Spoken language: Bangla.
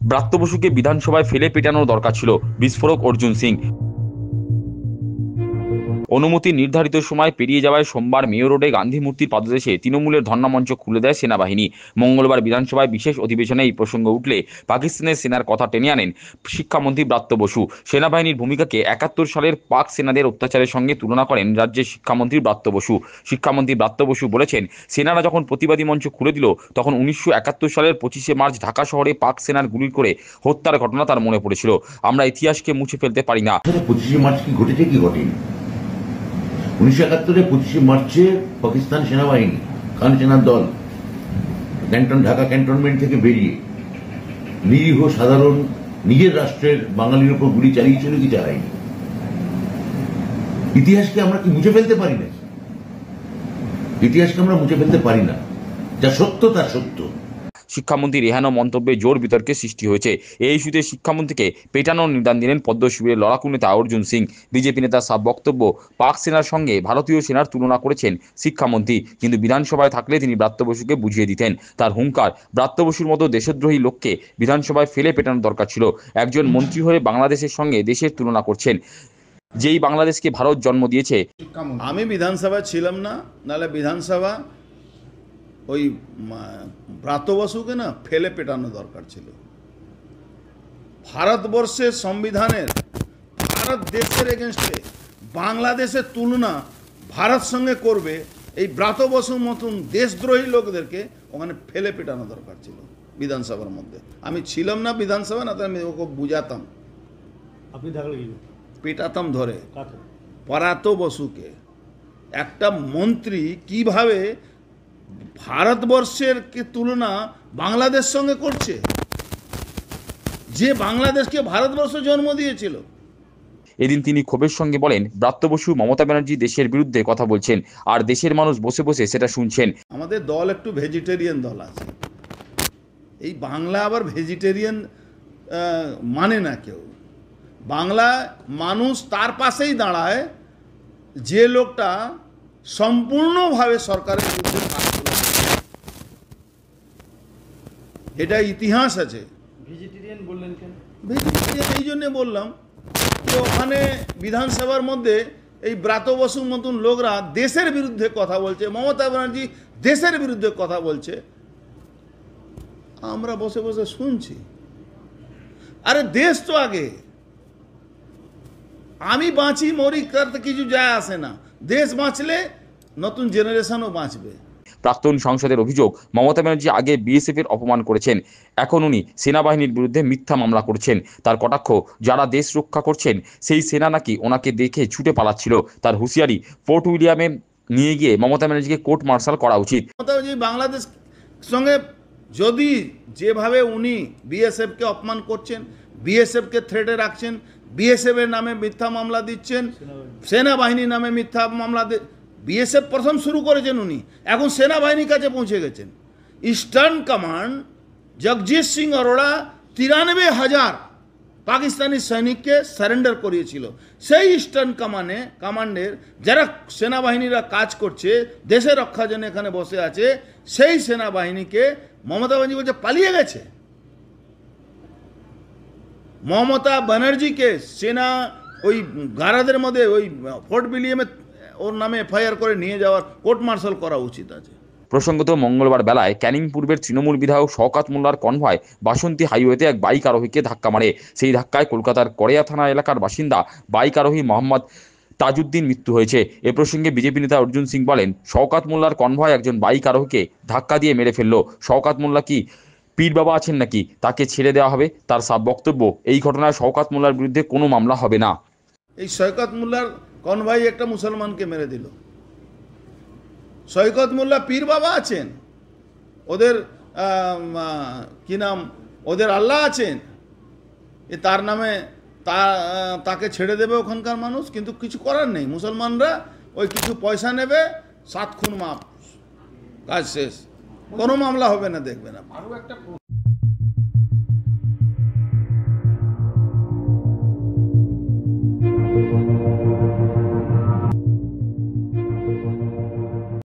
ব্রাত্য বসুকে বিধানসভায় ফেলে পেটানোর দরকার ছিল, বিস্ফোরক অর্জুন সিং। অনুমতি নির্ধারিত সময় পেরিয়ে যাওয়ায় সোমবার মেয়র রোডে গান্ধী মূর্তির পাদদেশে তৃণমূলের ধর্নামঞ্চ খুলে দেয় সেনাবাহিনী। মঙ্গলবার বিধানসভায় বিশেষ অধিবেশনে এই প্রসঙ্গ উঠলে পাকিস্তানের সেনার কথা টেনে আনেন শিক্ষামন্ত্রী ব্রাত্য বসু। সেনাবাহিনীর ভূমিকাকে ৭১ সালের পাক সেনাদের অত্যাচারের সঙ্গে তুলনা করেন রাজ্যের শিক্ষামন্ত্রী ব্রাত্য বসু। শিক্ষামন্ত্রী ব্রাত্য বসু বলেছেন, সেনারা যখন প্রতিবাদী মঞ্চ খুলে দিল তখন ১৯৭১ সালের ২৫শে মার্চ ঢাকা শহরে পাক সেনার গুলি করে হত্যার ঘটনা তার মনে পড়েছিল। আমরা ইতিহাসকে মুছে ফেলতে পারি না। ২৫শে মার্চ কি ঘটেছে কি ঘটেনি? ১৯৭১ ২৫শে মার্চে পাকিস্তান সেনাবাহিনী, খান সেনার দল ঢাকা ক্যান্টনমেন্ট থেকে বেরিয়ে নিরীহ সাধারণ নিজের রাষ্ট্রের বাঙালির উপর গুলি চালিয়েছিল কি চালায়নি? ইতিহাসকে আমরা কি মুছে ফেলতে পারি না? ইতিহাসকে আমরা মুছে ফেলতে পারি না। যা সত্য তা সত্য। শিক্ষামন্ত্রীর এহেন মন্তব্যে জোর বিতর্কের সৃষ্টি হয়েছে। এই ইস্যুতে শিক্ষামন্ত্রীকে পেটানোর নির্দেশ দিলেন পদ্ম শিবিরের লড়াকু নেতা অর্জুন সিং। বিজেপি নেতার সব বক্তব্য পাক সেনার সঙ্গে ভারতীয় সেনার তুলনা করেছেন শিক্ষামন্ত্রী, কিন্তু বিধানসভায় থাকলে তিনি ব্রাত্য বসুকে বুঝিয়ে দিতেন। তার হুঙ্কার, ব্রাত্য বসুর মতো দেশদ্রোহী লোককে বিধানসভায় ফেলে পেটানোর দরকার ছিল। একজন মন্ত্রী হয়ে বাংলাদেশের সঙ্গে দেশের তুলনা করছেন, যেই বাংলাদেশকে ভারত জন্ম দিয়েছে। আমি বিধানসভায় ছিলাম না, নাহলে বিধানসভা ওই ব্রাত্য বসুকে না ফেলে পেটানো দরকার ছিল। ভারতবর্ষের সংবিধানের, ভারত দেশের এগেনস্টে বাংলাদেশের তুলনা ভারত সঙ্গে করবে, এই ব্রাত্য বসুর মতন দেশদ্রোহী লোকদেরকে ওখানে ফেলে পেটানো দরকার ছিল বিধানসভার মধ্যে। আমি ছিলাম না বিধানসভা, না তো আমি ওকে বুঝাতাম, আপনি থাকলে পেটাতাম ধরে ব্রাত্য বসুকে। একটা মন্ত্রী কিভাবে ভারতবর্ষের তুলনা বাংলাদেশ সঙ্গে করছে, যে বাংলাদেশকে ভারতবর্ষ জন্ম দিয়েছিল। এদিন তিনি ক্ষোভের সঙ্গে বলেন, ব্রাত্য বসু মমতা ব্যানার্জি দেশের বিরুদ্ধে কথা বলছেন, আর দেশের মানুষ বসে বসে সেটা শুনছেন। আমাদের দল একটু ভেজিটেরিয়ান দল আছে, এই বাংলা আবার ভেজিটেরিয়ান মানে না কেউ। বাংলা মানুষ তার পাশেই দাঁড়ায় যে লোকটা সম্পূর্ণভাবে সরকারের বিরুদ্ধে কাজ করে। এটা ইতিহাস আছে। ভেজিটেরিয়ান বললেন কেন? ভেজিটেরিয়ান এই জন্যে বললাম যে ওখানে বিধানসভার মধ্যে এই ব্রাত্য বসুর মতন লোকরা দেশের বিরুদ্ধে কথা বলছে, মমতা ব্যানার্জি দেশের বিরুদ্ধে কথা বলছে, আমরা বসে বসে শুনছি। আরে দেশ তো আগে, আমি বাঁচি মরি তাতে কিছু যায় আসে না, দেশ বাঁচলে নতুন জেনারেশনও বাঁচবে। প্রাক্তন সংসদের অভিযোগ, মমতা ব্যানার্জি আগে বিএসএফ এর অপমান করেছেন, এখন উনি সেনাবাহিনীর বিরুদ্ধে মিথ্যা মামলা করছেন। তার কটাক্ষ, যারা দেশ রক্ষা করছেন সেই সেনা নাকি ওনাকে দেখে ছুটে পালাচ্ছিল। তার হুঁশিয়ারি, ফোর্ট উইলিয়ামে নিয়ে গিয়ে মমতা ব্যানার্জিকে কোর্ট মার্শাল করা উচিত। মমতা ব্যানার্জি বাংলাদেশ সঙ্গে যদি যেভাবে উনি বিএসএফকে অপমান করছেন, বিএসএফকে থ্রেটে রাখছেন, বিএসএফ এর নামে মিথ্যা মামলা দিচ্ছেন, সেনাবাহিনীর নামে মিথ্যা মামলা, বিএসএফ প্রথম শুরু করেছেন উনি, এখন সেনাবাহিনীর কাছে পৌঁছে গেছেন। ইস্টার্ন কমান্ড জগজিৎ সিং অরোরা ৯৩,০০০ পাকিস্তানি সৈনিককে সারেন্ডার করিয়েছিল। সেই ইস্টার্ন কমান্ডের যারা সেনাবাহিনীরা কাজ করছে, দেশের রক্ষার জন্য এখানে বসে আছে, সেই সেনাবাহিনীকে মমতা ব্যানার্জি বলছে পালিয়ে গেছে। মমতা ব্যানার্জিকে সেনা ওই গারাদের মধ্যে ওই ফোর্ট উইলিয়ামে ওর নামে এফআইআর করে নিয়ে যাওয়ার, কোর্ট মার্শাল করা উচিত আছে। প্রসঙ্গত, মঙ্গলবার বেলায় ক্যানিং পূর্বের তৃণমূল বিধায়ক শওকত মোল্লার কনভয় বাসন্তী হাইওয়েতে এক বাইক আরোহীকে ধাক্কা মারে। সেই ধাক্কায় কলকাতার কড়িয়া থানা এলাকার বাসিন্দা বাইক আরোহী মোহাম্মদ তাজউদ্দিন মৃত্যু হয়েছে। এ প্রসঙ্গে বিজেপি নেতা অর্জুন সিং বলেন, শওকত মোল্লার কনভয় একজন বাইক আরোহীকে ধাক্কা দিয়ে মেরে ফেলল। শওকত মোল্লা কি পীর বাবা আছেন নাকি, তাকে ছেড়ে দেওয়া হবে? তার সব বক্তব্য, এই ঘটনায় শওকত মোল্লার বিরুদ্ধে কোনো মামলা হবে না। এই শওকত মোল্লার কনভয় একটা মুসলমানকে মেরে দিল। শওকত মোল্লা পীর বাবা আছেন, ওদের কি নাম, ওদের আল্লাহ আছেন, এ তার নামে তাকে ছেড়ে দেবে ওখানকার মানুষ, কিন্তু কিছু করার নেই। মুসলমানরা ওই কিছু পয়সা নেবে, 7 খুন মাপ, কাজ শেষ, কোনো মামলা হবে না, দেখবে না।